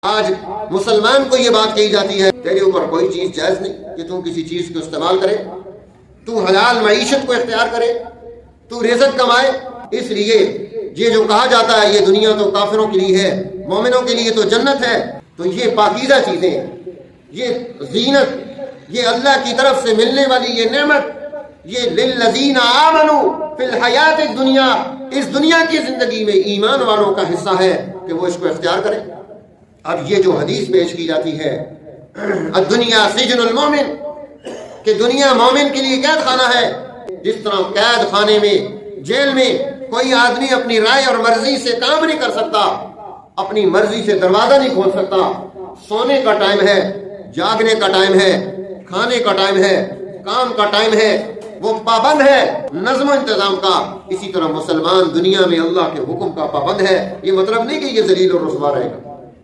आज मुसलमान को ये बात कही जाती है तेरे ऊपर कोई चीज जायज नहीं कि तू किसी चीज को इस्तेमाल करे, तू हलाल मईशत को इख्तियार करे, तू रिज़्क़ कमाए। इसलिए ये जो कहा जाता है ये दुनिया तो काफिरों के लिए है, मोमिनों के लिए तो जन्नत है। तो ये पाकीज़ा चीजें, ये ज़ीनत, ये अल्लाह की तरफ से मिलने वाली ये नेमत, ये लिल्लज़ीना आमनू फिल हयात दुनिया, इस दुनिया की जिंदगी में ईमान वालों का हिस्सा है कि वो इसको इख्तियार करें। अब ये जो हदीस पेश की जाती है दुनिया सिजनुल मोमिन, कि दुनिया मोमिन के लिए कैद खाना है। जिस तरह कैद खाने में, जेल में कोई आदमी अपनी राय और मर्जी से काम नहीं कर सकता, अपनी मर्जी से दरवाजा नहीं खोल सकता, सोने का टाइम है, जागने का टाइम है, खाने का टाइम है, काम का टाइम है, वो पाबंद है नज़्म इंतजाम का। इसी तरह मुसलमान दुनिया में अल्लाह के हुक्म का पाबंद है। ये मतलब नहीं कि ये जलील और रुसवा रहेगा।